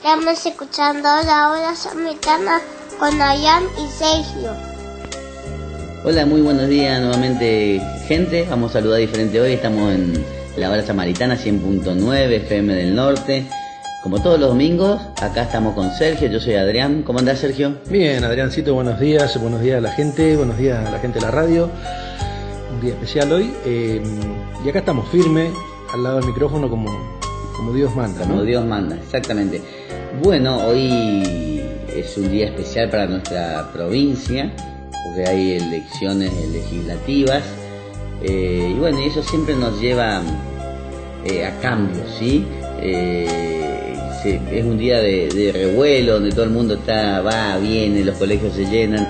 Estamos escuchando la hora samaritana con Adrián y Sergio. Hola, muy buenos días nuevamente, gente. Vamos a saludar diferente hoy. Estamos en la hora samaritana 100.9 FM del Norte. Como todos los domingos, acá estamos con Sergio. Yo soy Adrián. ¿Cómo andás, Sergio? Bien, Adriancito, buenos días a la gente, buenos días a la gente de la radio. Un día especial hoy. Y acá estamos firmes, al lado del micrófono, como Dios manda, ¿no? Como Dios manda, exactamente. Bueno, hoy es un día especial para nuestra provincia, porque hay elecciones legislativas, y bueno, y eso siempre nos lleva a cambios, ¿sí? Es un día de revuelo, donde todo el mundo va, viene, los colegios se llenan,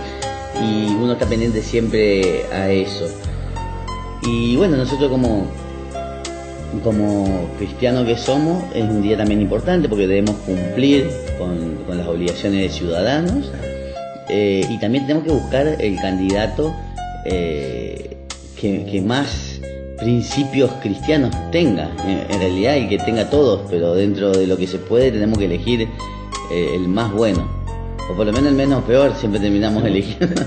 y uno está pendiente siempre a eso. Y bueno, nosotros como cristianos que somos, es un día también importante porque debemos cumplir con las obligaciones de ciudadanos, y también tenemos que buscar el candidato que más principios cristianos tenga, en realidad el que tenga todos, pero dentro de lo que se puede tenemos que elegir el más bueno, o por lo menos el menos peor, siempre terminamos eligiendo.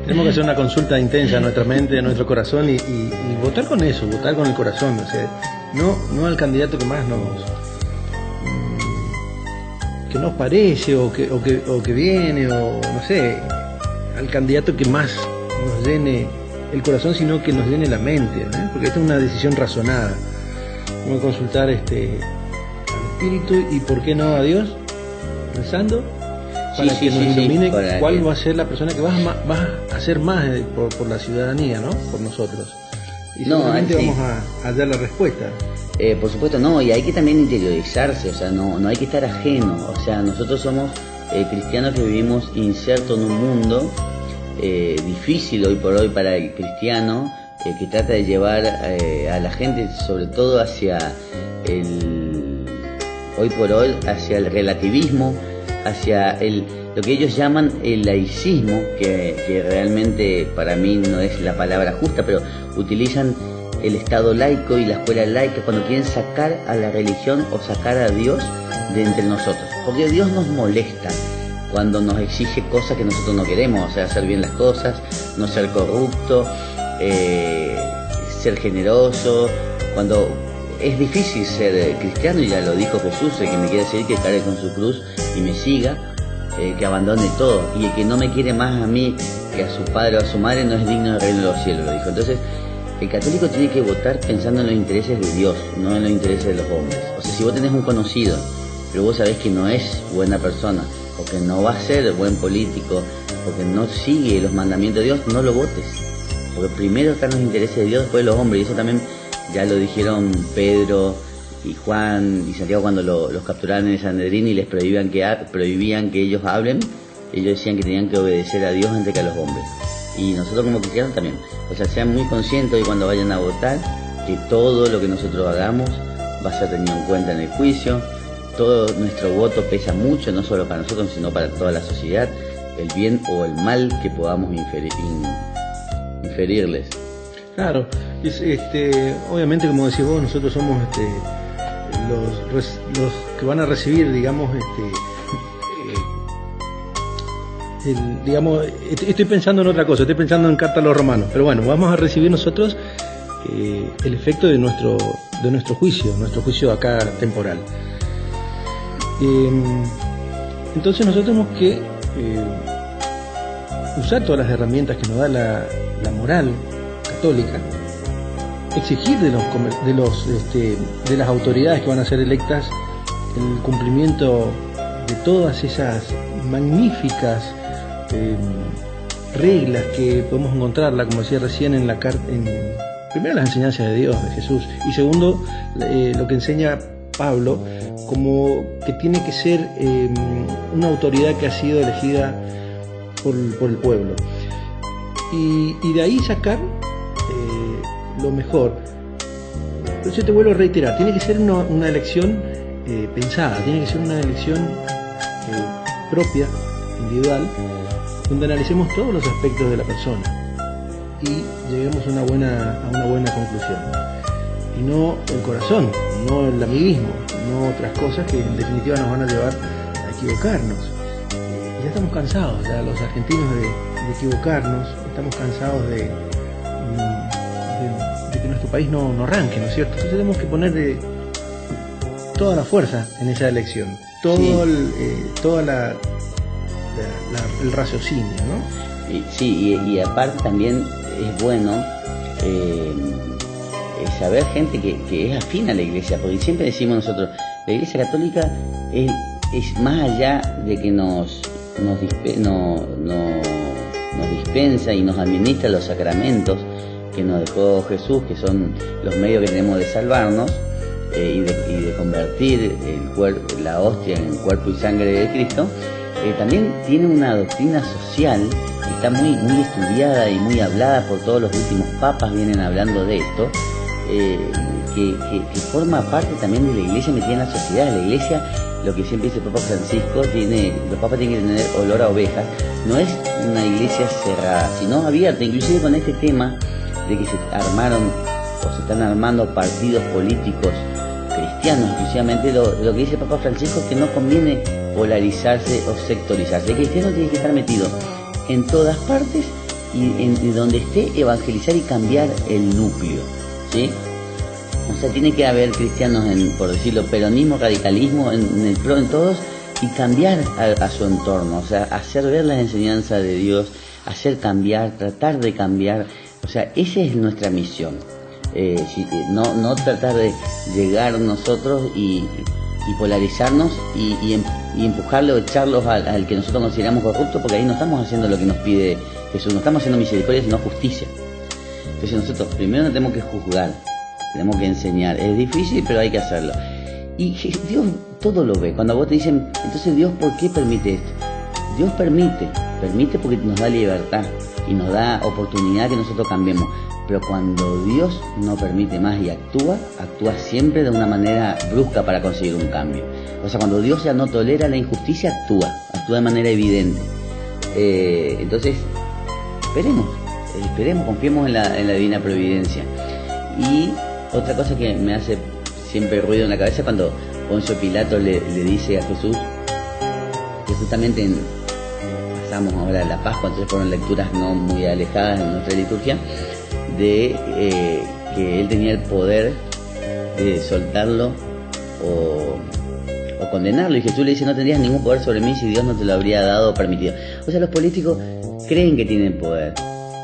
Tenemos que hacer una consulta intensa a nuestra mente, a nuestro corazón y votar con eso, votar con el corazón, o sea, no al candidato que más nos parece o que viene, o no sé, al candidato que más nos llene el corazón, sino que nos llene la mente, ¿no? Porque esta es una decisión razonada. Vamos a consultar al Espíritu y por qué no a Dios, pensando para que nos ilumine cuál va a ser la persona que va a hacer más por la ciudadanía, ¿no? Por nosotros. Y seguramente vamos a dar la respuesta. Por supuesto, no, y hay que también interiorizarse, o sea, no hay que estar ajeno, o sea, nosotros somos cristianos que vivimos insertos en un mundo difícil hoy por hoy para el cristiano, que trata de llevar a la gente, sobre todo hacia hoy por hoy, hacia el relativismo, hacia lo que ellos llaman el laicismo, que realmente para mí no es la palabra justa, pero utilizan el Estado laico y la escuela laica cuando quieren sacar a la religión o sacar a Dios de entre nosotros, porque Dios nos molesta cuando nos exige cosas que nosotros no queremos, o sea, hacer bien las cosas, no ser corrupto, ser generoso. Cuando es difícil ser cristiano, y ya lo dijo Jesús, el que me quiere seguir que cargue con su cruz y me siga, que abandone todo, y el que no me quiere más a mí que a su padre o a su madre no es digno del reino de los cielos, lo dijo. Entonces el católico tiene que votar pensando en los intereses de Dios, no en los intereses de los hombres. O sea, si vos tenés un conocido, pero vos sabés que no es buena persona, o que no va a ser buen político, o que no sigue los mandamientos de Dios, no lo votes, porque primero están los intereses de Dios, después los hombres. Y eso también ya lo dijeron Pedro y Juan y Santiago cuando los capturaron en el Sanedrín y les prohibían que ellos hablen. Ellos decían que tenían que obedecer a Dios antes que a los hombres. Y nosotros como cristianos también, o sea, sean muy conscientes hoy cuando vayan a votar, que todo lo que nosotros hagamos va a ser tenido en cuenta en el juicio. Todo nuestro voto pesa mucho, no solo para nosotros, sino para toda la sociedad, el bien o el mal que podamos inferirles. Claro, obviamente, como decís vos, nosotros somos los que van a recibir, digamos, estoy pensando en otra cosa, estoy pensando en carta a los romanos, pero bueno, vamos a recibir nosotros el efecto de nuestro juicio acá temporal. Entonces nosotros tenemos que usar todas las herramientas que nos da la moral católica, exigir de las autoridades que van a ser electas el cumplimiento de todas esas magníficas reglas que podemos encontrarla, como decía recién, en la carta, primero las enseñanzas de Dios, de Jesús, y segundo lo que enseña Pablo, como que tiene que ser una autoridad que ha sido elegida por el pueblo, y de ahí sacar lo mejor. Pero yo te vuelvo a reiterar, tiene que ser una elección pensada, tiene que ser una elección propia, individual, donde analicemos todos los aspectos de la persona y lleguemos a una buena conclusión. Y no el corazón, no el amiguismo, no otras cosas que en definitiva nos van a llevar a equivocarnos. Ya estamos cansados, ya los argentinos, de equivocarnos, estamos cansados de que nuestro país no arranque, ¿no es cierto? Entonces tenemos que poner toda la fuerza en esa elección, todo el raciocinio, ¿no? Y aparte también es bueno saber gente que es afín a la iglesia, porque siempre decimos nosotros, la iglesia católica es más allá de que nos dispensa y nos administra los sacramentos que nos dejó Jesús, que son los medios que tenemos de salvarnos y de convertir la hostia en cuerpo y sangre de Cristo. También tiene una doctrina social que está muy estudiada y muy hablada por todos los últimos papas, vienen hablando de esto, que forma parte también de la iglesia metida en la sociedad. La iglesia, lo que siempre dice el Papa Francisco, los papas tienen que tener olor a ovejas. No es una iglesia cerrada, sino abierta, inclusive con este tema de que se armaron o se están armando partidos políticos cristianos exclusivamente. Lo que dice el Papa Francisco es que no conviene polarizarse o sectorizarse. El cristiano tiene que estar metido en todas partes y donde esté, evangelizar y cambiar el núcleo, ¿sí? O sea, tiene que haber cristianos por decirlo, peronismo, radicalismo, en todos, y cambiar a su entorno, o sea, hacer ver las enseñanzas de Dios, hacer cambiar, tratar de cambiar. O sea, esa es nuestra misión. No tratar de llegar nosotros y polarizarnos y empujarlo o echarlos al que nosotros consideramos corrupto, porque ahí no estamos haciendo lo que nos pide Jesús, no estamos haciendo misericordia, sino justicia. Entonces nosotros primero no tenemos que juzgar, tenemos que enseñar. Es difícil, pero hay que hacerlo. Y Dios todo lo ve. Cuando vos te dicen, entonces Dios, ¿por qué permite esto? Dios permite porque nos da libertad y nos da oportunidad que nosotros cambiemos. Pero cuando Dios no permite más y actúa siempre de una manera brusca para conseguir un cambio. O sea, cuando Dios ya no tolera la injusticia, actúa de manera evidente. Entonces, esperemos, confiemos en la divina providencia. Y otra cosa que me hace siempre ruido en la cabeza, cuando Poncio Pilato le dice a Jesús, que justamente pasamos ahora la Pascua, entonces fueron lecturas no muy alejadas en nuestra liturgia, de que él tenía el poder de soltarlo o condenarlo, y Jesús le dice, no tendrías ningún poder sobre mí si Dios no te lo habría dado o permitido. O sea, los políticos creen que tienen poder,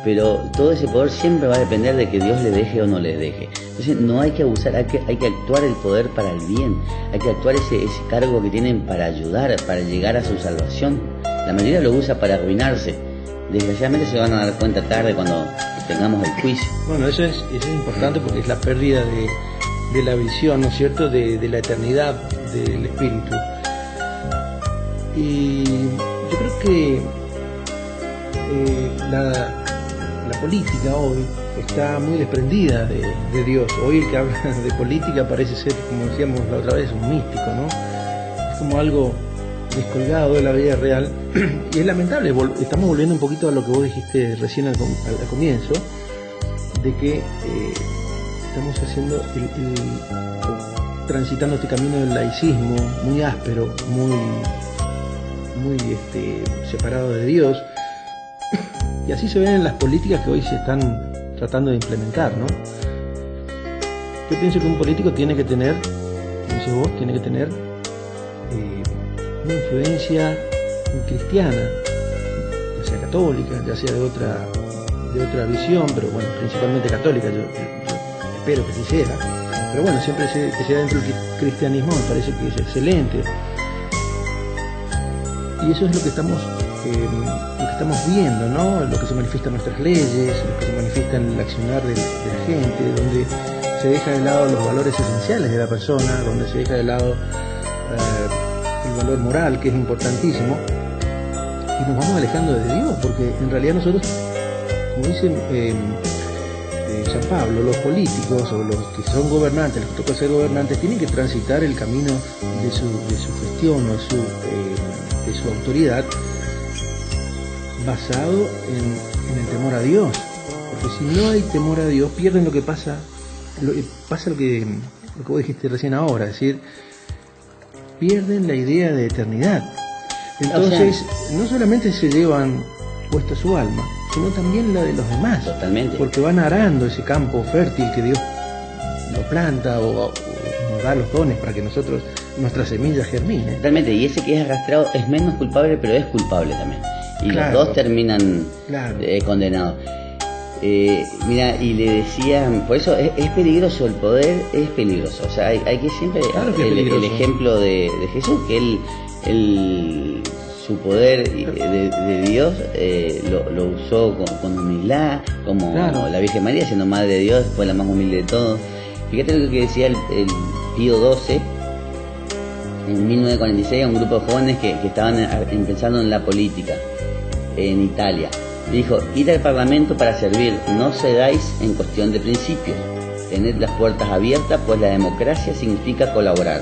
pero todo ese poder siempre va a depender de que Dios le deje o no le deje. Entonces no hay que abusar, hay que actuar el poder para el bien, hay que actuar ese cargo que tienen para ayudar, para llegar a su salvación. La mayoría lo usa para arruinarse. Desgraciadamente se van a dar cuenta tarde cuando tengamos el juicio. Bueno, eso es importante porque es la pérdida de la visión, ¿no es cierto?, de la eternidad del espíritu. Y yo creo que la política hoy está muy desprendida de Dios. Hoy el que habla de política parece ser, como decíamos la otra vez, un místico, ¿no? Es como algo descolgado de la vida real. Y es lamentable, estamos volviendo un poquito a lo que vos dijiste recién al comienzo, de que estamos haciendo transitando este camino del laicismo muy áspero, muy separado de Dios. Y así se ven en las políticas que hoy se están tratando de implementar, ¿no? Yo pienso que un político tiene que tener, como dices vos, tiene que tener una influencia cristiana, ya sea católica, ya sea de otra visión, pero bueno, principalmente católica, yo espero que sí sea. Pero bueno, siempre que sea dentro del cristianismo me parece que es excelente. Y eso es lo que estamos viendo, ¿no? Lo que se manifiesta en nuestras leyes, lo que se manifiesta en el accionar de la gente, donde se deja de lado los valores esenciales de la persona, donde se deja de lado el valor moral, que es importantísimo, y nos vamos alejando de Dios, porque en realidad nosotros, como dice San Pablo, los políticos o los que son gobernantes, los que toca ser gobernantes, tienen que transitar el camino de su gestión o de su autoridad basado en el temor a Dios, porque si no hay temor a Dios pierden lo que pasa lo que vos dijiste recién ahora, es decir, pierden la idea de eternidad. Entonces, no solamente se llevan puesta su alma, sino también la de los demás. Totalmente. Porque van arando ese campo fértil que Dios lo planta o nos da los dones para que nuestra semilla germine. Totalmente, y ese que es arrastrado es menos culpable, pero es culpable también. Y claro, los dos terminan condenados. Mira, y le decían, por eso es peligroso, el poder es peligroso. O sea, hay que siempre, claro que el ejemplo de Jesús, que él su poder de Dios lo usó con humildad, como la Virgen María, siendo madre de Dios, fue la más humilde de todos. Fíjate lo que decía el Pío XII en 1946 a un grupo de jóvenes que estaban pensando en la política en Italia. Dijo: ir al Parlamento para servir, no cedáis en cuestión de principios, tened las puertas abiertas, pues la democracia significa colaborar.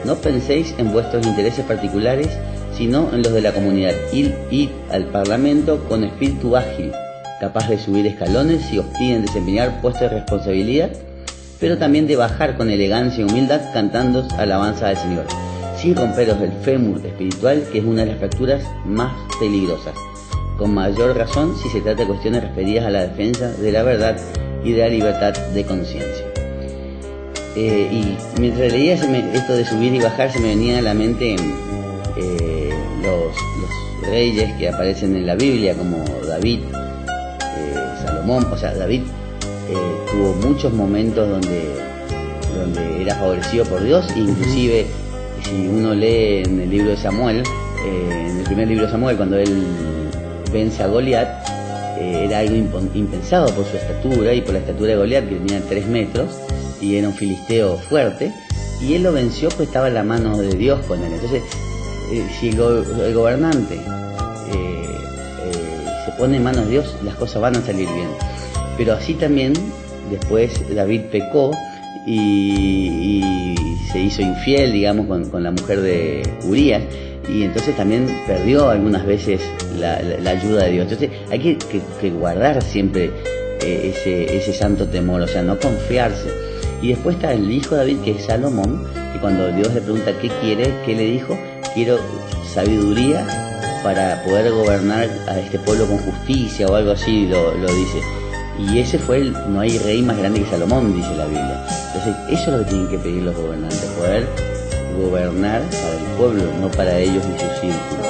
No penséis en vuestros intereses particulares, sino en los de la comunidad. Ir al Parlamento con espíritu ágil, capaz de subir escalones si os piden desempeñar puestos de responsabilidad, pero también de bajar con elegancia y humildad cantando alabanza al Señor, sin romperos el fémur espiritual, que es una de las fracturas más peligrosas, con mayor razón si se trata de cuestiones referidas a la defensa de la verdad y de la libertad de conciencia. Y mientras leía esto de subir y bajar, se me venía a la mente los reyes que aparecen en la Biblia, como David, Salomón. O sea, David tuvo muchos momentos donde era favorecido por Dios, inclusive si uno lee en el libro de Samuel, en el primer libro de Samuel, cuando él vence a Goliat, era algo impensado por su estatura y por la estatura de Goliat, que tenía 3 metros y era un filisteo fuerte, y él lo venció pues estaba en la mano de Dios con él. Entonces, si el gobernante se pone en manos de Dios, las cosas van a salir bien. Pero así también después David pecó y se hizo infiel, digamos, con la mujer de Urías, y entonces también perdió algunas veces la ayuda de Dios. Entonces hay que guardar siempre ese santo temor, o sea, no confiarse. Y después está el hijo de David, que es Salomón, que cuando Dios le pregunta qué quiere, ¿qué le dijo? Quiero sabiduría para poder gobernar a este pueblo con justicia, o algo así lo dice. Y ese fue no hay rey más grande que Salomón, dice la Biblia. Entonces eso es lo que tienen que pedir los gobernantes, poder gobernar para el pueblo, no para ellos y su círculo.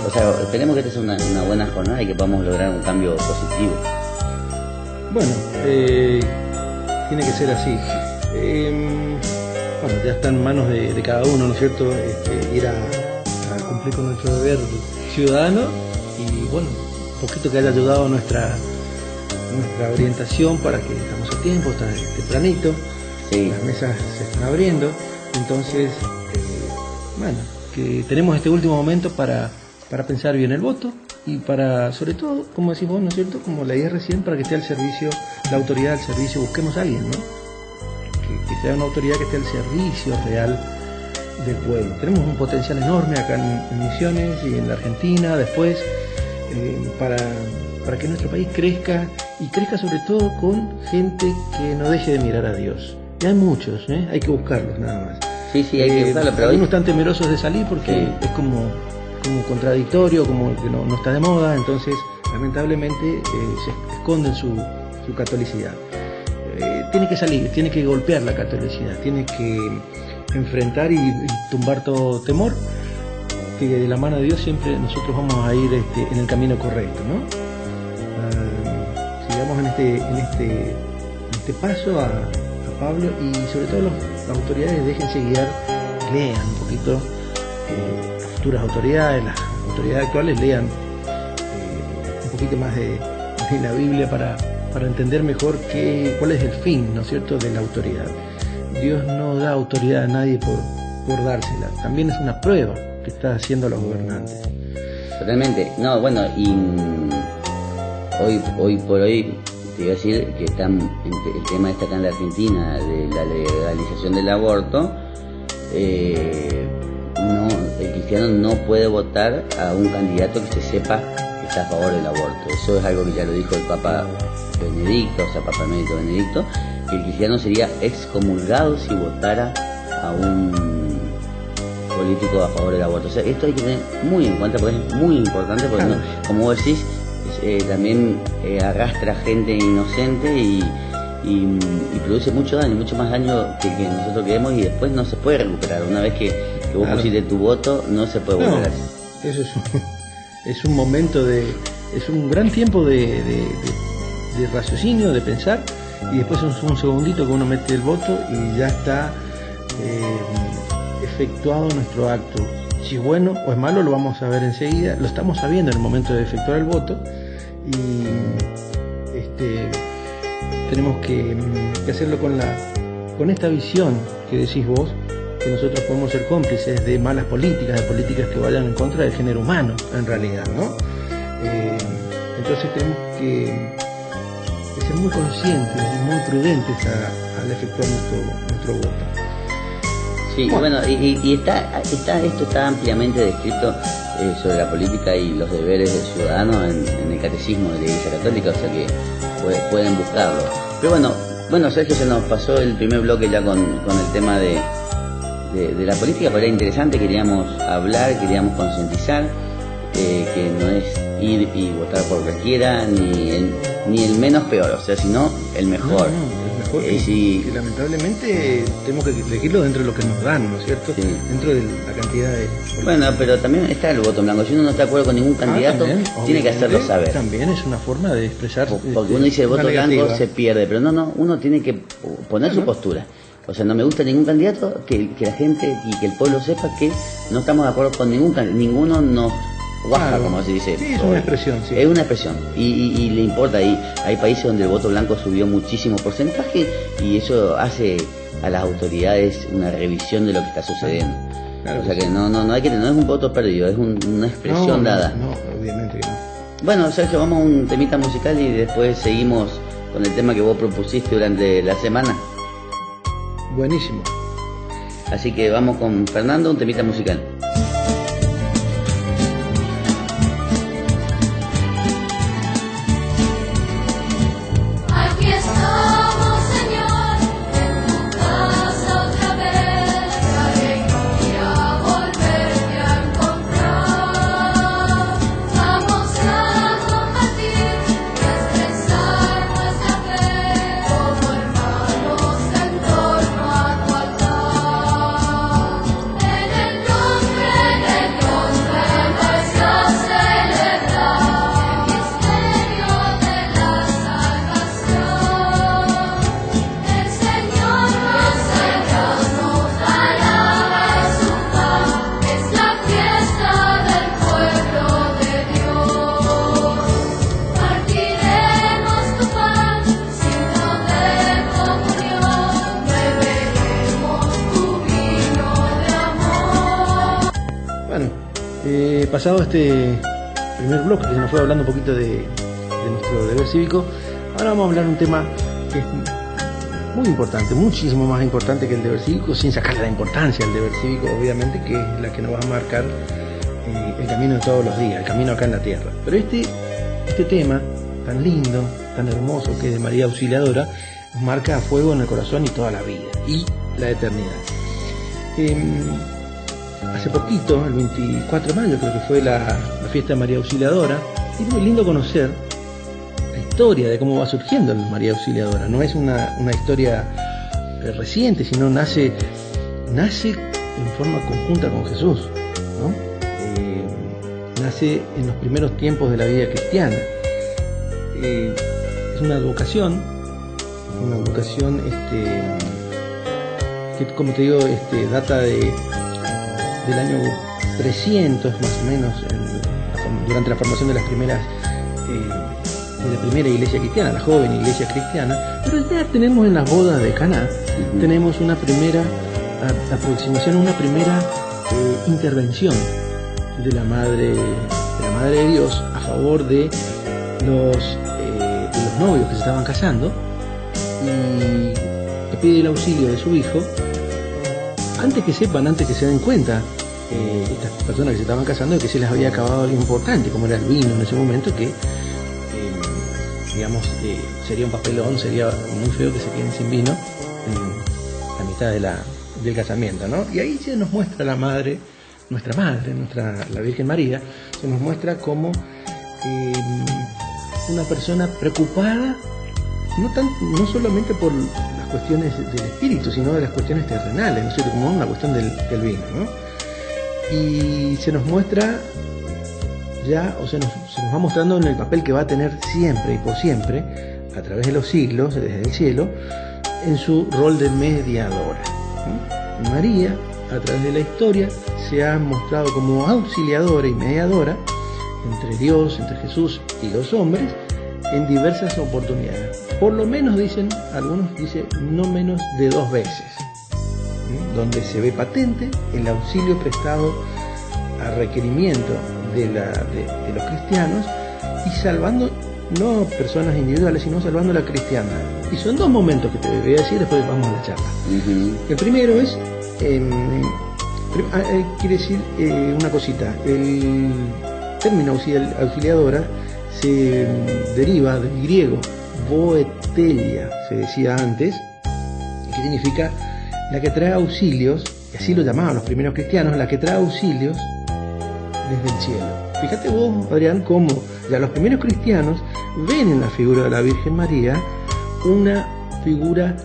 O sea, esperemos que esta sea una buena jornada y que podamos lograr un cambio positivo. Bueno, tiene que ser así. Bueno, ya está en manos de cada uno, ¿no es cierto? Ir a cumplir con nuestro deber ciudadano, y bueno, un poquito que haya ayudado a nuestra orientación para que estamos a tiempo, está tempranito, las mesas se están abriendo, entonces, bueno, que tenemos este último momento para pensar bien el voto y para, sobre todo, como decís vos, ¿no es cierto?, como leí recién, para que esté al servicio, la autoridad al servicio, busquemos a alguien, ¿no?, que sea una autoridad que esté al servicio real del pueblo. Tenemos un potencial enorme acá en Misiones y en la Argentina después, para que nuestro país crezca, y crezca sobre todo con gente que no deje de mirar a Dios. Y hay muchos, hay que buscarlos nada más. Sí, hay que buscarlos, pero algunos están temerosos de salir porque es como contradictorio, como que no está de moda, entonces lamentablemente se esconden su catolicidad. Tiene que salir, tiene que golpear la catolicidad, tiene que enfrentar y tumbar todo temor, que de la mano de Dios siempre nosotros vamos a ir en el camino correcto, ¿no? Sigamos en este paso a Pablo, y sobre todo las autoridades déjense guiar, lean un poquito, las futuras autoridades, las autoridades actuales lean un poquito más de la Biblia para entender mejor cuál es el fin, ¿no es cierto?, de la autoridad. Dios no da autoridad a nadie por dársela, también es una prueba que está haciendo a los gobernantes. Totalmente, no, bueno, y hoy por hoy te iba a decir que el tema está acá en la Argentina, de la legalización del aborto. El cristiano no puede votar a un candidato que se sepa que está a favor del aborto. Eso es algo que ya lo dijo el Papa Benedicto, o sea, Papa Emérito Benedicto, que el cristiano sería excomulgado si votara a un político a favor del aborto. O sea, esto hay que tener muy en cuenta porque es muy importante, porque Claro. como vos decís, también arrastra gente inocente y produce mucho daño, mucho más daño que nosotros queremos, y después no se puede recuperar. Una vez que vos Claro. pusiste tu voto, no se puede No, volver. eso es un momento es un gran tiempo de raciocinio, de pensar, y después es un segundito que uno mete el voto y ya está efectuado nuestro acto. Si es bueno o es malo lo vamos a ver enseguida, lo estamos sabiendo en el momento de efectuar el voto, y tenemos que hacerlo con esta visión que decís vos, que nosotros podemos ser cómplices de malas políticas, de políticas que vayan en contra del género humano, en realidad, ¿no? Entonces tenemos que ser muy conscientes y muy prudentes al efectuar nuestro voto. Sí, bueno, y esto está ampliamente descrito sobre la política y los deberes del ciudadano en el catecismo de la Iglesia Católica, o sea que pueden buscarlo. Pero bueno, Sergio, se nos pasó el primer bloque ya con el tema de la política, pero era interesante, queríamos hablar, queríamos concientizar, que no es ir y votar por cualquiera, ni el menos peor, o sea, sino el mejor. No, el mejor, Sí. que lamentablemente tenemos que elegirlo dentro de lo que nos dan, ¿no es cierto? Sí. Dentro de la cantidad de... Bueno, pero también está el voto en blanco. Si uno no está de acuerdo con ningún candidato, También, tiene que obviamente, hacerlo saber. También es una forma de expresar... Porque uno dice el voto una blanco negativa. se pierde, pero no, uno tiene que poner su postura. O sea, no me gusta ningún candidato, que la gente y que el pueblo sepa que no estamos de acuerdo con ningún candidato, ninguno nos baja, Claro. como se dice. Sí, es una expresión, sí. Es una expresión, y le importa. Hay países donde el voto blanco subió muchísimo porcentaje, y eso hace a las autoridades una revisión de lo que está sucediendo. Claro O sea que que no hay que tener, no es un voto perdido, es una expresión dada. No, obviamente que no. Bueno, Sergio, vamos a un temita musical y después seguimos con el tema que vos propusiste durante la semana. Buenísimo. Así que vamos con Fernando, un temita musical. Aquí estamos, Señor, en tu casa otra vez, qué alegría volverte a encontrar. Vamos a compartir y a expresar nuestra fe como hermanos en torno a tu altar. En el nombre de Dios vengas a celebrar el misterio de la salvación. El Señor nos dará su paz, es la fiesta del pueblo de Dios. Partiremos tu pan, signo de comunión, beberemos tu vino de amor. Bueno, pasado este primer bloque que se nos fue hablando un poquito de nuestro deber cívico, ahora vamos a hablar de un tema que es muy importante, muchísimo más importante que el deber cívico, sin sacarle la importancia al deber cívico, obviamente, que es la que nos va a marcar el camino de todos los días, el camino acá en la tierra. Pero este tema tan lindo, tan hermoso, que es de María Auxiliadora, nos marca a fuego en el corazón y toda la vida y la eternidad. Hace poquito, el 24 de mayo, creo que fue la fiesta de María Auxiliadora, y es muy lindo conocer la historia de cómo va surgiendo el María Auxiliadora. No es una historia reciente, sino nace en forma conjunta con Jesús, ¿no? Nace en los primeros tiempos de la vida cristiana. Es una vocación que, como te digo, data del año 300 más o menos, durante la formación de la primera iglesia cristiana, la joven iglesia cristiana. Pero ya tenemos en las bodas de Caná, tenemos una primera aproximación, una primera intervención de la madre de Dios a favor de los novios que se estaban casando, y que pide el auxilio de su hijo antes que se den cuenta estas personas que se estaban casando, de que se les había acabado algo importante, como era el vino en ese momento, que sería un papelón, sería muy feo que se queden sin vino en la mitad de del casamiento, ¿no? Y ahí se nos muestra la madre, la Virgen María, se nos muestra como una persona preocupada, no solamente por las cuestiones del espíritu, sino de las cuestiones terrenales, ¿no es cierto? Como una cuestión del vino, ¿no? Y se nos muestra ya, o sea, se nos va mostrando en el papel que va a tener siempre y por siempre, a través de los siglos, desde el cielo, en su rol de mediadora, ¿no? María, a través de la historia, se ha mostrado como auxiliadora y mediadora entre Dios, entre Jesús y los hombres, en diversas oportunidades. Por lo menos algunos dicen no menos de 2 veces, ¿sí? Donde se ve patente el auxilio prestado a requerimiento de los cristianos y salvando no personas individuales, sino salvando la cristiandad. Y son 2 momentos que te voy a decir, después vamos a la charla. El primero es, quiere decir una cosita, el término auxiliadora se deriva del griego boetelia, se decía antes, que significa la que trae auxilios, y así lo llamaban los primeros cristianos, la que trae auxilios desde el cielo. Fíjate vos, Adrián, cómo ya los primeros cristianos ven en la figura de la Virgen María una figura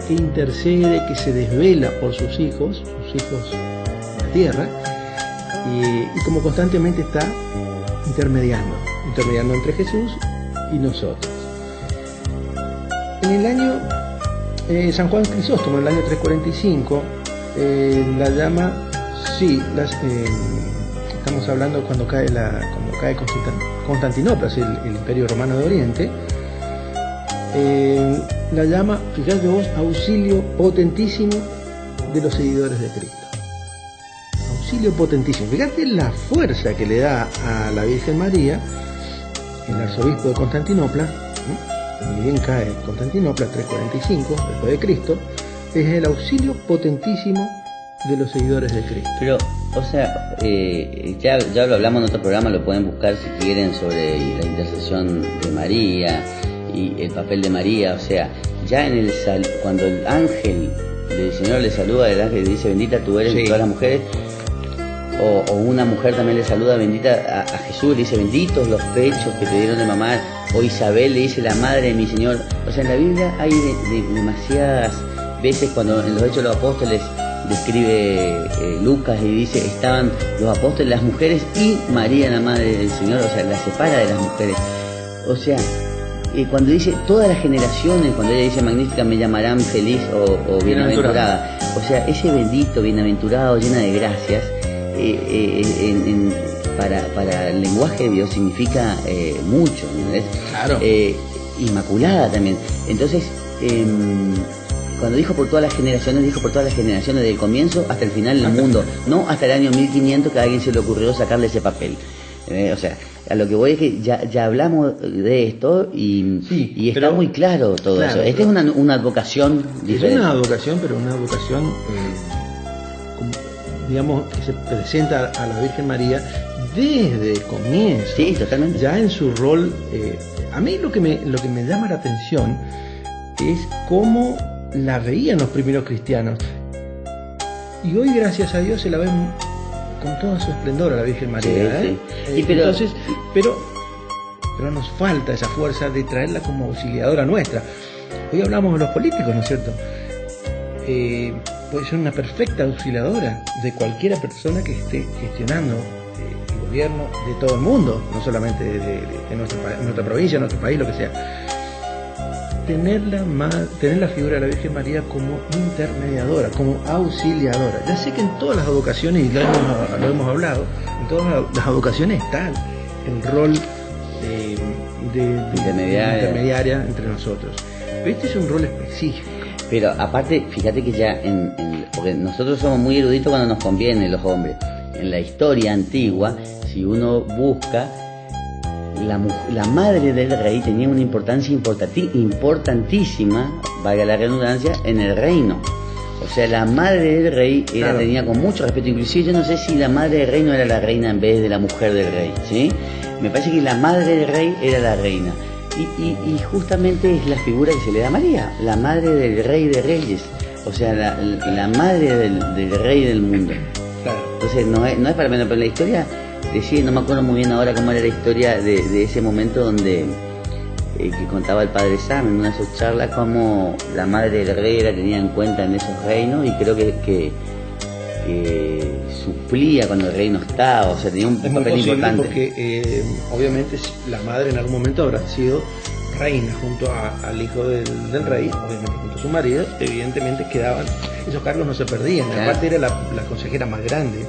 que intercede, que se desvela por sus hijos en la tierra, y como constantemente está intermediando entre Jesús y nosotros. En el año San Juan Crisóstomo, en el año 345, la llama, estamos hablando cuando cae Constantinopla, es el Imperio Romano de Oriente, la llama, fíjate vos, auxilio potentísimo de los seguidores de Cristo. Auxilio potentísimo. Fíjate la fuerza que le da a la Virgen María el arzobispo de Constantinopla, ¿no? Y bien cae Constantinopla, 345 después de Cristo, es el auxilio potentísimo de los seguidores de Cristo. Pero, o sea, ya lo hablamos en otro programa, lo pueden buscar si quieren, sobre la intercesión de María y el papel de María. O sea, ya cuando el ángel del Señor le saluda, el ángel le dice: bendita tú eres de todas las mujeres, o una mujer también le saluda, bendita a Jesús, le dice: benditos los pechos que te dieron de mamar, o Isabel le dice: la madre de mi Señor. O sea, en la Biblia hay demasiadas veces, cuando en los Hechos de los Apóstoles describe Lucas y dice: estaban los apóstoles, las mujeres y María, la madre del Señor. O sea, la separa de las mujeres. O sea, cuando dice todas las generaciones, cuando ella dice: magnífica me llamarán feliz o bienaventurada. O sea, ese bendito, bienaventurado, llena de gracias, para el lenguaje de Dios significa mucho, ¿no es? Claro. Inmaculada también. Entonces, cuando dijo por todas las generaciones, dijo por todas las generaciones, desde el comienzo hasta el final del mundo, no hasta el año 1500 que a alguien se le ocurrió sacarle ese papel. O sea, a lo que voy es que ya hablamos de esto y está muy claro todo eso. Esta es una advocación diferente. Es una advocación, pero una advocación, digamos, que se presenta a la Virgen María desde el comienzo. Sí, totalmente. Ya en su rol. A mí lo que me llama la atención es cómo la veían los primeros cristianos. Y hoy, gracias a Dios, se la ven con todo su esplendor a la Virgen María. Sí. Entonces, pero nos falta esa fuerza de traerla como auxiliadora nuestra. Hoy hablamos de los políticos, ¿no es cierto? Puede ser una perfecta auxiliadora de cualquier persona que esté gestionando el gobierno de todo el mundo, no solamente de nuestra provincia, nuestro país, lo que sea. Tener la figura de la Virgen María como intermediadora, como auxiliadora. Ya sé que en todas las advocaciones, y lo hemos hablado, en todas las advocaciones está el rol de intermediaria entre nosotros. Pero este es un rol específico. Pero aparte, fíjate que ya porque nosotros somos muy eruditos cuando nos conviene, los hombres. En la historia antigua, si uno busca, la madre del rey tenía una importancia importantísima, valga la redundancia, en el reino. O sea, la madre del rey tenía con mucho respeto. Inclusive yo no sé si la madre del rey no era la reina en vez de la mujer del rey, ¿sí? Me parece que la madre del rey era la reina. Y justamente es la figura que se le da a María, la madre del rey de reyes, O sea, la madre del rey del mundo. Claro. Entonces no es para menos, pero la historia decía, no me acuerdo muy bien ahora cómo era la historia de ese momento donde que contaba el padre Sam en una de sus charlas, cómo la madre del rey la tenía en cuenta en esos reinos, y creo que suplía cuando el rey no estaba, o sea, tenía un Es muy papel posible importante. porque obviamente la madre en algún momento habrá sido reina junto al hijo del rey, obviamente junto a su marido. Evidentemente quedaban, esos cargos no se perdían. Claro. Aparte era la consejera más grande.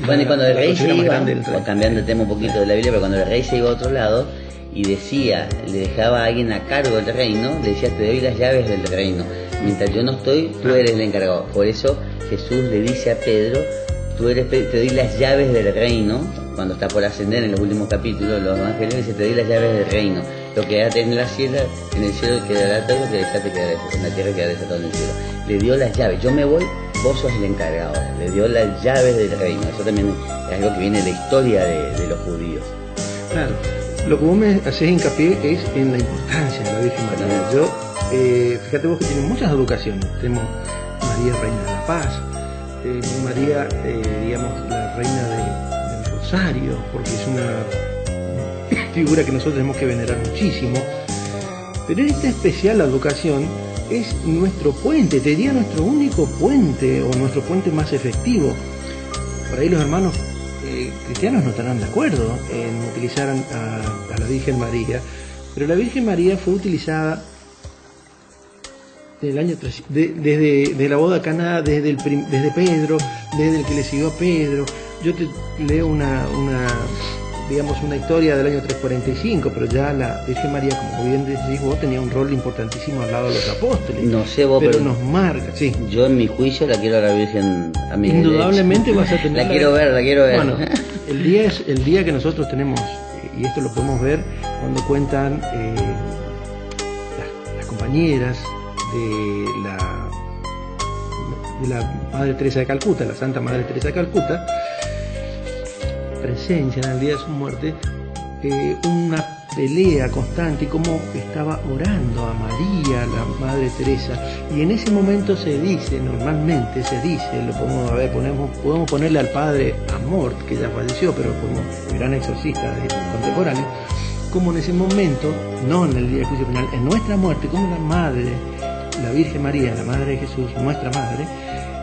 Bueno, y cuando el La rey se consejera más iba, grande del rey. o cambiando el tema un poquito de la Biblia, pero cuando el rey se iba a otro lado y decía, le dejaba a alguien a cargo del reino, le decía, te doy las llaves del reino. Mientras yo no estoy, tú eres el encargado. Por eso Jesús le dice a Pedro, te doy las llaves del reino. Cuando está por ascender en los últimos capítulos, los evangelios, dice, te doy las llaves del reino. Lo que quedaste en la cielo, en el cielo quedará todo, lo que dejaste en la tierra quedará desatado en el cielo. Le dio las llaves. Yo me voy, vos sos el encargado. Le dio las llaves del reino. Eso también es algo que viene de la historia de los judíos. Claro. Lo que vos me haces hincapié es en la importancia de la Virgen María. Yo, fíjate vos que tiene muchas advocaciones. Tenemos María, Reina de la Paz, María, digamos, la Reina del Rosario, porque es una figura que nosotros tenemos que venerar muchísimo. Pero esta especial advocación es nuestro puente, te diría nuestro único puente, o nuestro puente más efectivo. Por ahí los hermanos cristianos no estarán de acuerdo en utilizar a la Virgen María, pero la Virgen María fue utilizada desde el año desde la boda de Caná, desde Pedro, desde el que le siguió a Pedro. Yo te leo una historia del año 345, pero ya la Virgen María, como bien decís vos, tenía un rol importantísimo al lado de los apóstoles. No sé vos, pero pero nos marca, sí. yo en mi juicio la quiero a la Virgen a mi Indudablemente derecha. vas a tener La quiero ver. Bueno, el día es el día que nosotros tenemos, y esto lo podemos ver cuando cuentan las compañeras de la Madre Teresa de Calcuta, la Santa Madre Teresa de Calcuta, presencian al día de su muerte una pelea constante y cómo estaba orando a María, la Madre Teresa, y en ese momento normalmente se dice, lo podemos ponerle al padre Amort, que ya falleció, pero como gran exorcista contemporáneo, como en ese momento, no en el día del juicio final, en nuestra muerte, como la Madre, la Virgen María, la Madre de Jesús, nuestra Madre,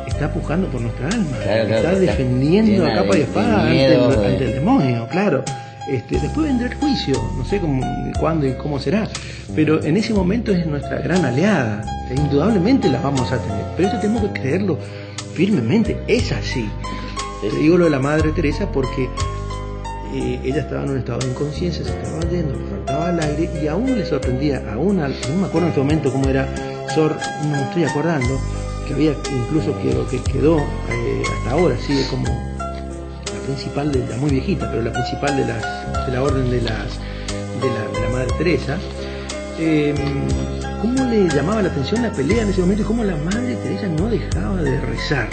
está pujando por nuestra alma, está defendiendo a capa y espada ante el demonio, claro. Después vendrá el juicio, no sé cuándo y cómo será, pero en ese momento es nuestra gran aliada, e indudablemente la vamos a tener, pero esto tenemos que creerlo firmemente, es así. Te digo lo de la Madre Teresa porque ella estaba en un estado de inconsciencia, se estaba yendo, le faltaba el aire, y aún le sorprendía, no me acuerdo en este momento cómo era, no me estoy acordando, que había incluso que quedó hasta ahora, sigue como la principal, la muy viejita, pero la principal de la orden de la Madre Teresa. Cómo le llamaba la atención la pelea en ese momento y cómo la Madre Teresa no dejaba de rezar,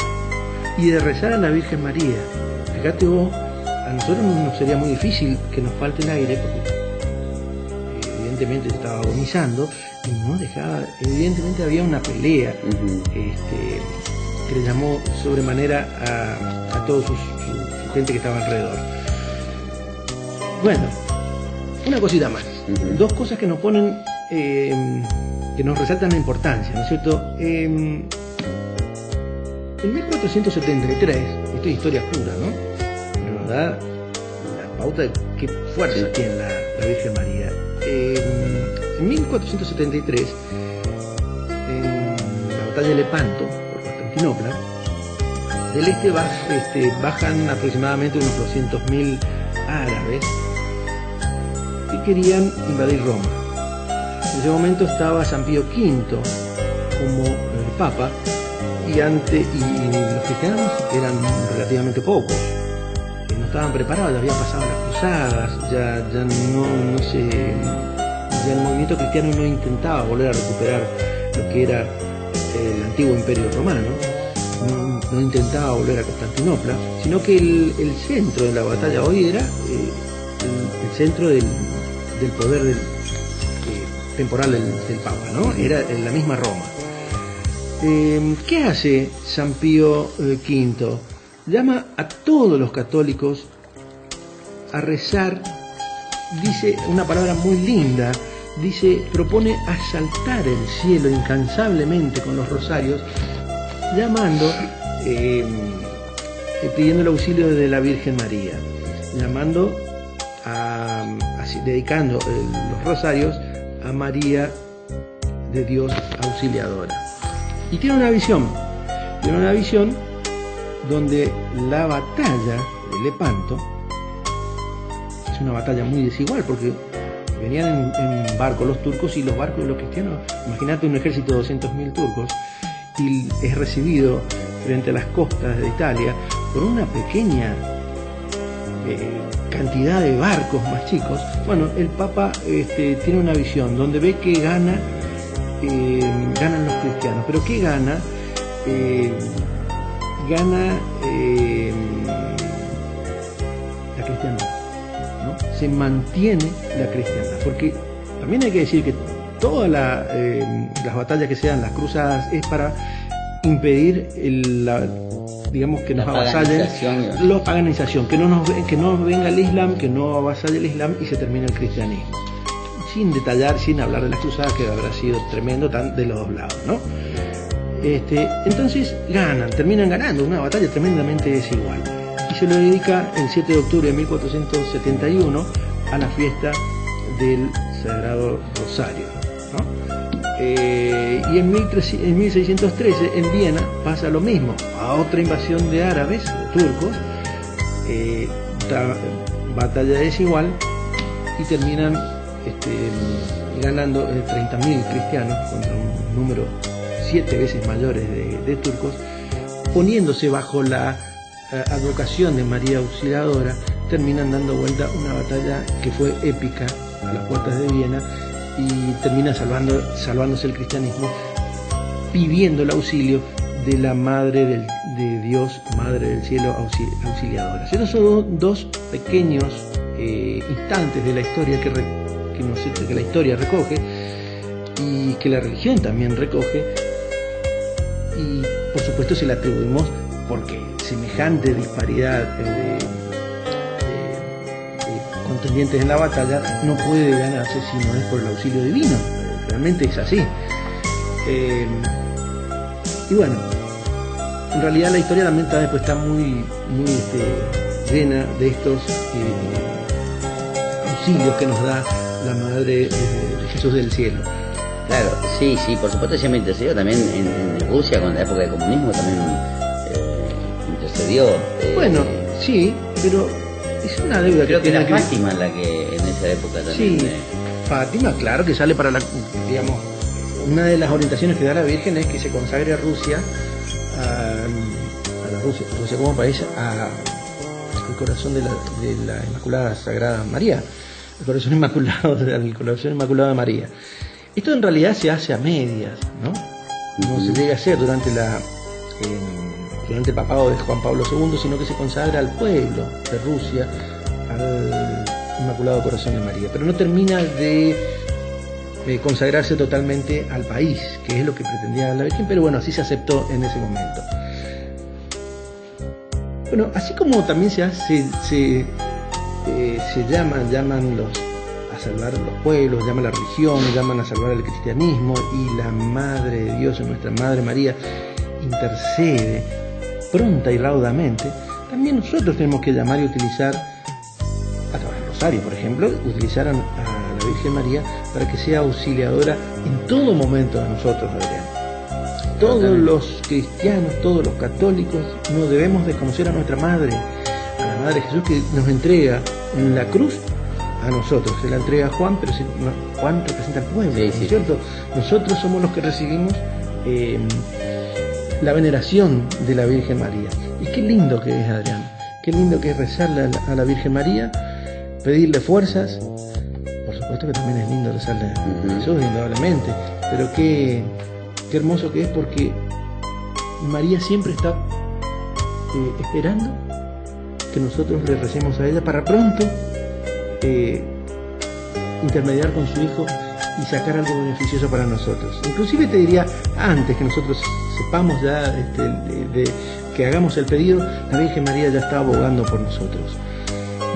y de rezar a la Virgen María. Fíjate vos, a nosotros nos sería muy difícil que nos falte el aire, porque evidentemente estaba agonizando y no dejaba, evidentemente había una pelea que le llamó sobremanera a toda su gente que estaba alrededor. Bueno, una cosita más, dos cosas que nos ponen, que nos resaltan la importancia, ¿no es cierto? En 1473, esto es historia pura, ¿no? Pero nos da la pauta de qué fuerza tiene la Virgen María. En 1473, en la batalla de Lepanto, por Constantinopla, del bajan aproximadamente unos 200.000 árabes que querían invadir Roma. En ese momento estaba San Pío V como el Papa, y los cristianos eran relativamente pocos, no estaban preparados, ya habían pasado las cruzadas, ya el movimiento cristiano no intentaba volver a recuperar lo que era el antiguo imperio romano, no intentaba volver a Constantinopla, sino que el centro de la batalla hoy era el centro del poder temporal del Papa, ¿no? Era en la misma Roma. ¿Qué hace San Pío V? Llama a todos los católicos a rezar, dice una palabra muy linda, dice, propone asaltar el cielo incansablemente con los rosarios, llamando, pidiendo el auxilio de la Virgen María, llamando dedicando los rosarios a María de Dios Auxiliadora. Y tiene una visión donde la batalla de Lepanto es una batalla muy desigual, porque venían en barco los turcos y los barcos de los cristianos. Imagínate un ejército de 200.000 turcos y es recibido frente a las costas de Italia por una pequeña cantidad de barcos más chicos. Bueno, el Papa tiene una visión donde ve que ganan los cristianos. ¿Pero qué gana? Gana la cristiandad, ¿no? Se mantiene la cristiandad, porque también hay que decir que todas las batallas que se dan, las cruzadas, es para impedir digamos que nos avasallen la paganización, que no venga el Islam, que no avasalle el Islam y se termine el cristianismo, sin detallar, sin hablar de las cruzadas, que habrá sido tremendo de los dos lados, ¿no? Entonces terminan ganando una batalla tremendamente desigual, y se lo dedica el 7 de octubre de 1471 a la fiesta del Sagrado Rosario, ¿no? Y en 1613 en Viena pasa lo mismo, a otra invasión de árabes, de turcos, otra batalla desigual, y terminan ganando 30.000 cristianos contra un número 7 veces mayores de turcos, poniéndose bajo la advocación de María Auxiliadora. Terminan dando vuelta una batalla que fue épica a las puertas de Viena, y termina salvándose el cristianismo, pidiendo el auxilio de la Madre de Dios, Madre del Cielo Auxiliadora. Esos son dos pequeños instantes de la historia que la historia recoge, y que la religión también recoge, y por supuesto se la atribuimos porque semejante disparidad de contendientes en la batalla no puede ganarse si no es por el auxilio divino. Realmente es así. Y bueno, en realidad la historia también está muy llena de estos auxilios que nos da la Madre de Jesús del Cielo. Claro, sí, por supuesto siempre intercedió también en Rusia, con la época del comunismo también intercedió. Bueno, sí, pero es una deuda. Creo que era Fátima la que en esa época también. Sí, Fátima, claro, que sale para digamos, una de las orientaciones que da la Virgen es que se consagre a Rusia, a la Rusia como país, al corazón de la Inmaculada Sagrada María, el corazón inmaculado de María. Esto en realidad se hace a medias, ¿no? No se llega a hacer durante el papado de Juan Pablo II, sino que se consagra al pueblo de Rusia, al Inmaculado Corazón de María, pero no termina de consagrarse totalmente al país, que es lo que pretendía la Virgen, pero bueno, así se aceptó en ese momento. Bueno, así como también llaman a salvar los pueblos, llaman a la religión, llaman a salvar el cristianismo, y la Madre de Dios, nuestra Madre María, intercede pronta y raudamente, también nosotros tenemos que llamar y utilizar, a través del rosario, por ejemplo, utilizar a la Virgen María para que sea auxiliadora en todo momento de nosotros, Adrián. Todos los cristianos, todos los católicos, no debemos desconocer a nuestra Madre, a la Madre de Jesús, que nos entrega en la cruz a nosotros. Se la entrega a Juan, pero Juan representa al pueblo, ¿no es cierto? Nosotros somos los que recibimos la veneración de la Virgen María. Y qué lindo que es, Adrián, qué lindo que es rezarle a la Virgen María, pedirle fuerzas. Por supuesto que también es lindo rezarle a Jesús, indudablemente, pero qué hermoso que es, porque María siempre está esperando que nosotros le recemos a ella para pronto intermediar con su Hijo y sacar algo beneficioso para nosotros. Inclusive te diría, antes que nosotros sepamos ya, que hagamos el pedido, la Virgen María ya está abogando por nosotros.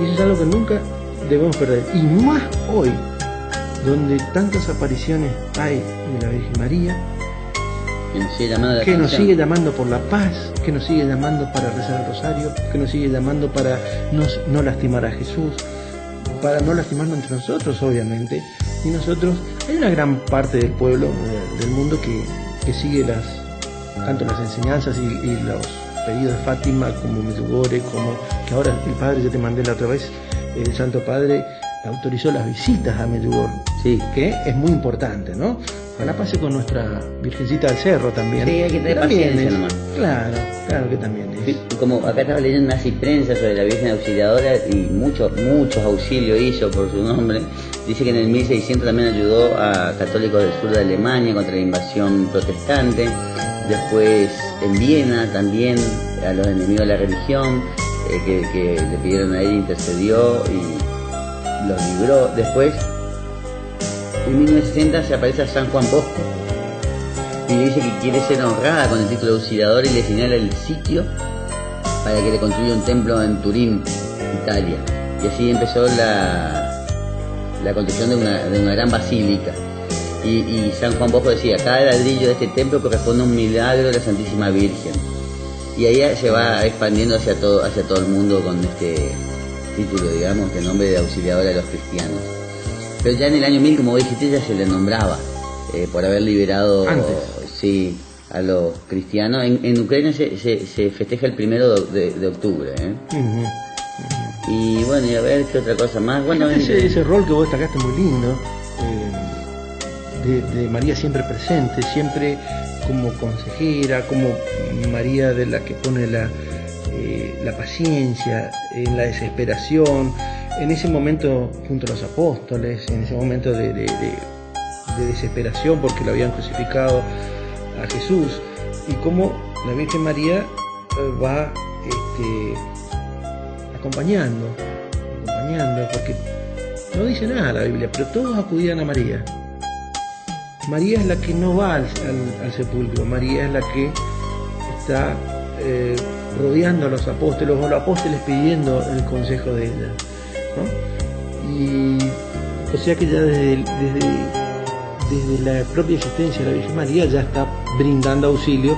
Y eso es algo que nunca debemos perder. Y más hoy, donde tantas apariciones hay de la Virgen María, que nos sigue llamando por la paz, que nos sigue llamando para rezar el rosario, que nos sigue llamando para no lastimar a Jesús, para no lastimarnos entre nosotros, obviamente. Y nosotros, hay una gran parte del pueblo, del mundo, que sigue tanto las enseñanzas y los pedidos de Fátima, como Medjugorje, como que ahora el Padre, ya te mandé la otra vez, el Santo Padre autorizó las visitas a Medjugorje, sí, que es muy importante, ¿no? Ojalá pase con nuestra Virgencita del Cerro también. Sí, hay que tener paciencia nomás. Claro que también es. Sí, como acá estaba leyendo una ciprensa sobre la Virgen Auxiliadora y muchos auxilios hizo por su nombre. Dice que en el 1600 también ayudó a católicos del sur de Alemania contra la invasión protestante. Después en Viena también a los enemigos de la religión, que le pidieron a ella, intercedió y los libró. Después, en 1960 se aparece a San Juan Bosco y le dice que quiere ser honrada con el título de auxiliadora y le señala el sitio para que le construya un templo en Turín, Italia. Y así empezó la construcción de una gran basílica. Y San Juan Bosco decía, cada ladrillo de este templo corresponde a un milagro de la Santísima Virgen. Y ahí se va expandiendo hacia todo el mundo con este título, digamos, de nombre de auxiliadora de los cristianos. Pero ya en el año 1000, como dijiste, ya se le nombraba por haber liberado sí, a los cristianos. En Ucrania se festeja el 1 de octubre. Y bueno, y a ver qué otra cosa más. Bueno, ese rol que vos destacaste muy lindo, de María siempre presente, siempre como consejera, como María de la que pone la paciencia en la desesperación, en ese momento junto a los apóstoles, en ese momento de desesperación porque lo habían crucificado a Jesús, y cómo la Virgen María va acompañando, porque no dice nada la Biblia, pero todos acudían a María. María es la que no va al sepulcro, María es la que está rodeando a los apóstoles, o los apóstoles pidiendo el consejo de ella, ¿no? Y o sea que ya desde la propia existencia de la Virgen María ya está brindando auxilio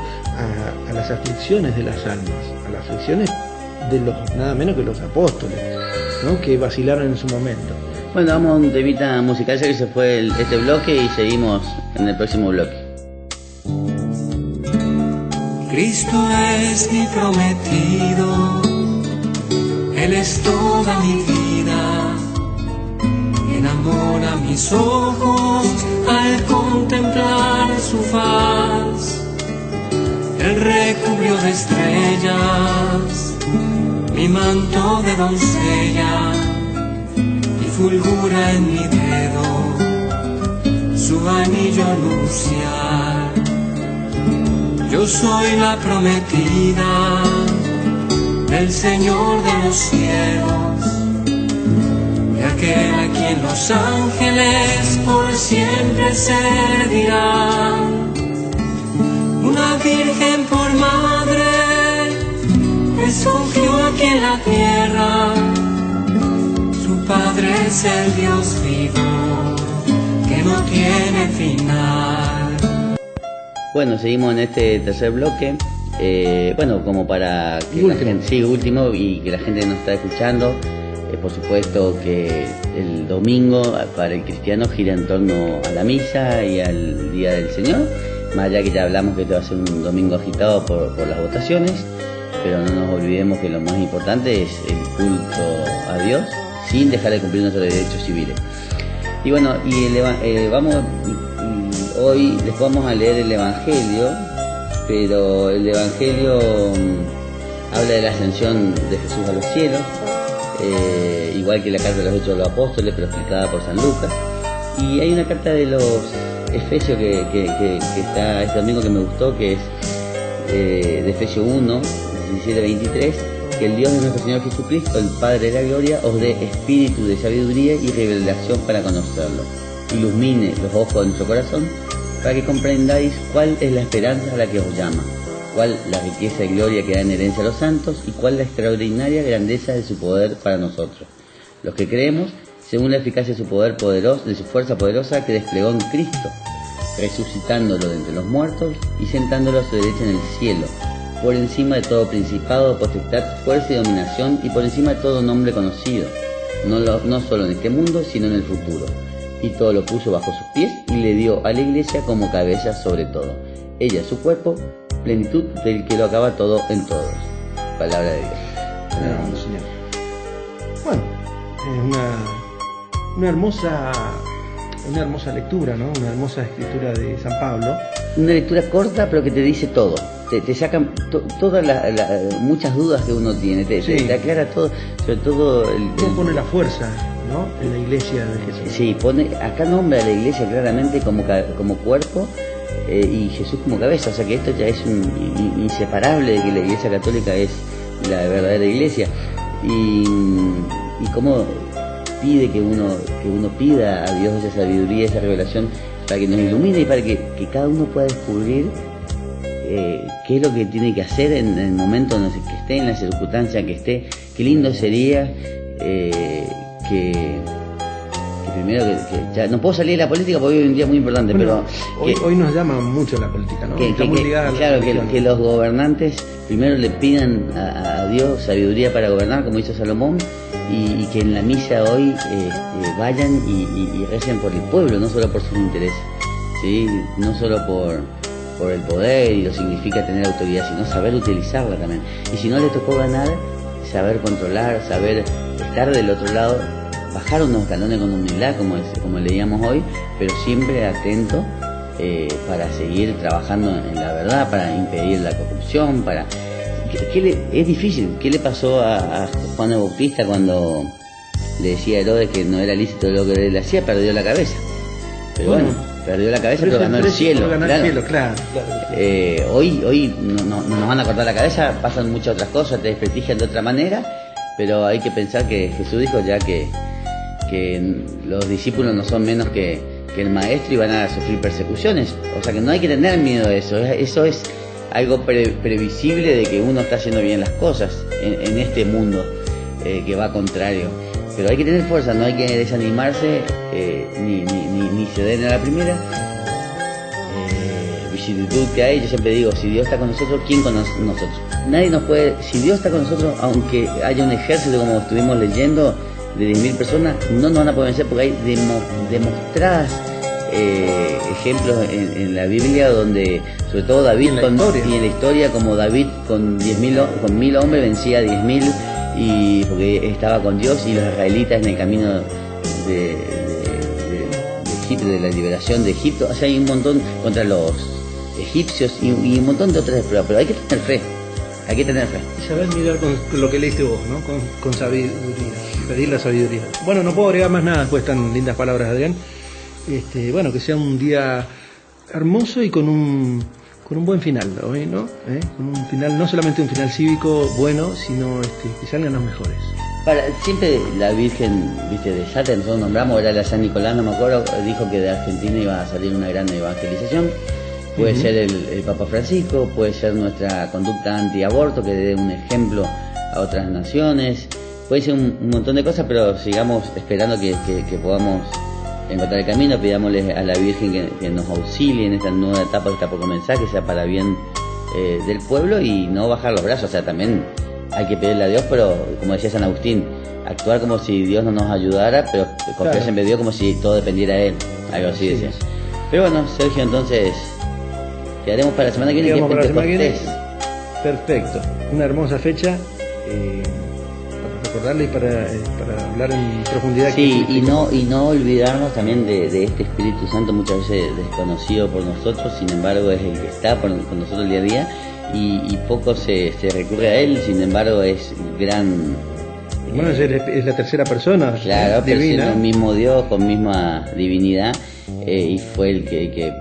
a las aflicciones de las almas, a las aflicciones de nada menos que los apóstoles, ¿no? Que vacilaron en su momento. Bueno, vamos a un temita musical, ya que se fue este bloque, y seguimos en el próximo bloque. Cristo es mi prometido, Él es toda mi vida, enamora mis ojos al contemplar su faz. Él recubrió de estrellas mi manto de doncella, fulgura en mi dedo su anillo nupcial. Yo soy la prometida del Señor de los cielos, de aquel a quien los ángeles por siempre servirán. Una virgen por madre escogió aquí en la tierra. Padre es el Dios vivo, que no tiene final. Bueno, seguimos en este tercer bloque. Bueno, como para que la gente, sí, último, y que la gente nos está escuchando, por supuesto que el domingo para el cristiano gira en torno a la misa y al Día del Señor, más allá que ya hablamos que esto va a ser un domingo agitado por las votaciones, pero no nos olvidemos que lo más importante es el culto a Dios, sin dejar de cumplir nuestros derechos civiles. Y bueno, hoy les vamos a leer el Evangelio, pero el Evangelio habla de la ascensión de Jesús a los cielos, igual que la carta de los Hechos de los Apóstoles, pero explicada por San Lucas. Y hay una carta de los Efesios que está este domingo que me gustó, que es de Efesios 1, 17-23, que el Dios de nuestro Señor Jesucristo, el Padre de la Gloria, os dé espíritu de sabiduría y revelación para conocerlo, ilumine los ojos de nuestro corazón, para que comprendáis cuál es la esperanza a la que os llama, cuál la riqueza y gloria que da en herencia a los santos, y cuál la extraordinaria grandeza de su poder para nosotros, los que creemos, según la eficacia de su poder poderoso, de su fuerza poderosa que desplegó en Cristo, resucitándolo de entre los muertos y sentándolo a su derecha en el cielo, por encima de todo principado, potestad, fuerza y dominación, y por encima de todo nombre conocido, no solo en este mundo, sino en el futuro. Y todo lo puso bajo sus pies y le dio a la Iglesia como cabeza sobre todo. Ella, su cuerpo, plenitud del que lo acaba todo en todos. Palabra de Dios. Bueno, Señor. Bueno, es una hermosa lectura, ¿no? Una hermosa escritura de San Pablo. Una lectura corta, pero que te dice todo. Te sacan todas muchas dudas que uno tiene. Te aclara todo, sobre todo ¿Cómo pone la fuerza, ¿no? En la Iglesia de Jesús. Sí, acá nombra a la Iglesia claramente como cuerpo y Jesús como cabeza. O sea que esto ya es inseparable de que la Iglesia Católica es la verdadera Iglesia. Y cómo pide que uno pida a Dios esa sabiduría, esa revelación, para que nos ilumine y para que cada uno pueda descubrir qué es lo que tiene que hacer en el momento en el que esté, en la circunstancia que esté. Qué lindo sería que primero que ya no puedo salir de la política porque hoy es un día muy importante, bueno, pero hoy nos llama mucho la política, ¿no? Está muy ligada a la claro, religión. que los gobernantes primero le pidan a Dios sabiduría para gobernar, como hizo Salomón, y que en la misa hoy vayan y recen por el pueblo, no solo por sus intereses, ¿sí? No solo por el poder y lo significa tener autoridad, sino saber utilizarla también. Y si no le tocó ganar, saber controlar, saber estar del otro lado, bajar unos escalones con humildad, como leíamos hoy, pero siempre atento para seguir trabajando en la verdad, para impedir la corrupción, es difícil. ¿Qué le pasó a Juan el Bautista cuando le decía a Herodes que no era lícito lo que él hacía? Perdió la cabeza. Pero bueno, perdió la cabeza, pero ganó el cielo. Claro. Hoy no nos van a cortar la cabeza, pasan muchas otras cosas, te desprestigian de otra manera, pero hay que pensar que Jesús dijo ya que los discípulos no son menos que el maestro y van a sufrir persecuciones. O sea que no hay que tener miedo de eso. Eso es algo previsible de que uno está haciendo bien las cosas en este mundo que va contrario. Pero hay que tener fuerza, no hay que desanimarse ni ceder a la primera vicisitud que hay. Yo siempre digo, si Dios está con nosotros, ¿quién con nosotros? Nadie nos puede. Si Dios está con nosotros, aunque haya un ejército como estuvimos leyendo de 10.000 personas, no nos van a poder vencer porque hay demostradas ejemplos en la Biblia donde, sobre todo David, y en la historia, como David con 1.000 hombres vencía a 10.000, y porque estaba con Dios, y los israelitas en el camino de Egipto, de la liberación de Egipto. O sea, hay un montón contra los egipcios y un montón de otras pruebas, pero hay que tener fe. Y saber mirar con lo que leíste vos, ¿no? Con sabiduría, pedir la sabiduría. Bueno, no puedo agregar más nada después de tan lindas palabras, Adrián. Bueno, que sea un día hermoso y con un buen final hoy, ¿no? Con un final, no solamente un final cívico bueno, sino que salgan los mejores. Siempre la Virgen, viste, de Salta, nosotros nombramos, era la San Nicolás, no me acuerdo, dijo que de Argentina iba a salir una gran evangelización. Puede ser el Papa Francisco, puede ser nuestra conducta antiaborto, que dé un ejemplo a otras naciones, puede ser un montón de cosas, pero sigamos esperando que podamos encontrar el camino. Pidámosle a la Virgen que nos auxilie en esta nueva etapa que está por comenzar, que sea para bien del pueblo y no bajar los brazos. O sea, también hay que pedirle a Dios, pero como decía San Agustín, actuar como si Dios no nos ayudara, pero confiar siempre en Dios como si todo dependiera de Él, algo así decía. Pero bueno, Sergio, entonces quedaremos para la semana que viene, que es Pentecostés. Perfecto, una hermosa fecha para recordarla y para hablar en profundidad. Sí, y no olvidarnos también de este Espíritu Santo, muchas veces desconocido por nosotros, sin embargo es el que está con nosotros el día a día, y poco se recurre a Él, sin embargo es gran. Bueno, es la tercera persona, claro, pero divina, es el mismo Dios con misma divinidad, y fue el que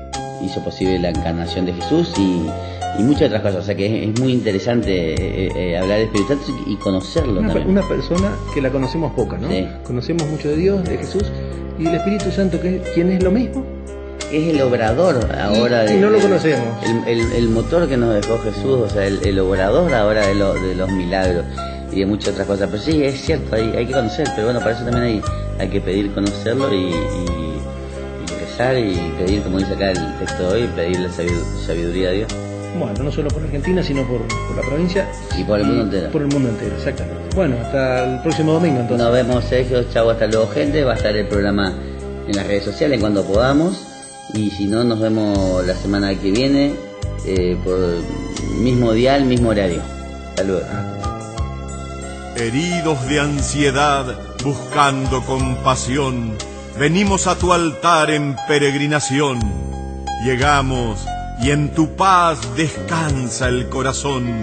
hizo posible la encarnación de Jesús y muchas otras cosas. O sea que es muy interesante hablar de Espíritu Santo y conocerlo también. Una persona que la conocemos poca, ¿no? Sí. Conocemos mucho de Dios, de Jesús, y el Espíritu Santo, ¿quién es lo mismo? es el obrador ahora y no lo conocemos. El motor que nos dejó Jesús, o sea, el obrador ahora de los milagros y de muchas otras cosas. Pero sí, es cierto, hay que conocer, pero bueno, para eso también hay que pedir conocerlo y rezar y pedir, como dice acá el texto de hoy, pedir la sabiduría a Dios. Bueno, no solo por Argentina, sino por la provincia. Y por el mundo entero. Por el mundo entero, exactamente. Bueno, hasta el próximo domingo entonces. Nos vemos, Sergio, chau, hasta luego, gente. Va a estar el programa en las redes sociales cuando podamos. Y si no, nos vemos la semana que viene por mismo dial, mismo horario. Hasta luego. Heridos de ansiedad, buscando compasión, venimos a tu altar en peregrinación. Llegamos y en tu paz descansa el corazón.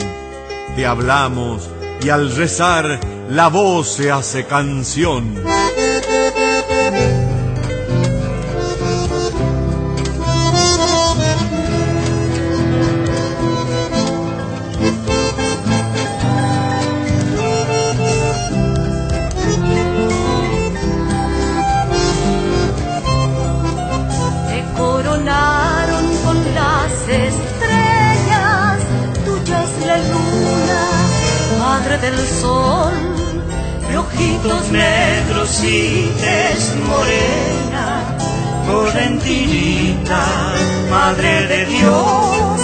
Te hablamos y al rezar la voz se hace canción. Del sol, de ojitos negros y tez morena, correntinita, madre de Dios,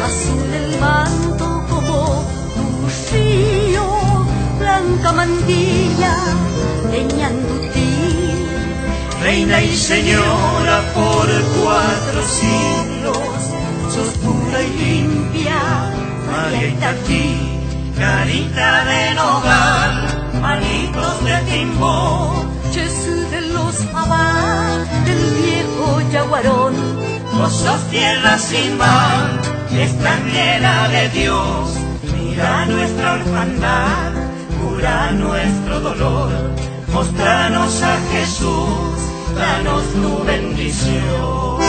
azul el manto como tu río, blanca mantilla, leñandutí, reina y señora por 4 siglos, sos pura y limpia, María Itatí. Carita de nogal, manitos de timbó, Jesús de los abad, del viejo yaguarón. Vos sos tierra sin mar, extranjera de Dios. Mira nuestra orfandad, cura nuestro dolor. Mostranos a Jesús, danos tu bendición.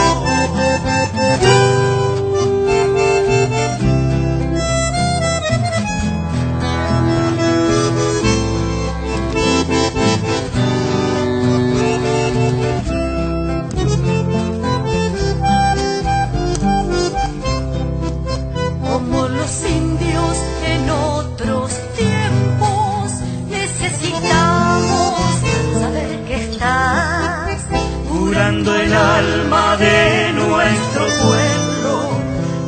El alma de nuestro pueblo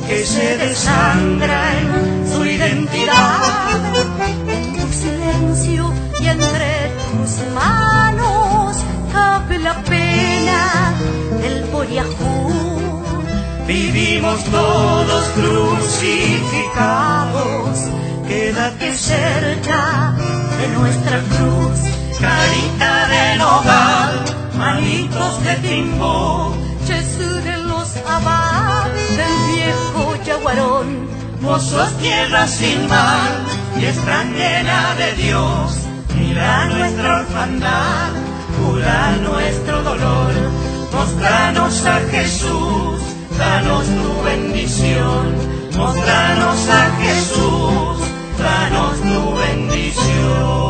que se desangra en su identidad, en tu silencio y entre tus manos cabe la pena del Poriajú. Vivimos todos crucificados, quédate cerca de nuestra cruz, carita de nogal, manitos de timbó, Jesús de los abad, del viejo yaguarón. Vos sos tierra sin mar y extranjera de Dios. Mira nuestra orfandad, cura nuestro dolor. Mostranos a Jesús, danos tu bendición. Mostranos a Jesús, danos tu bendición.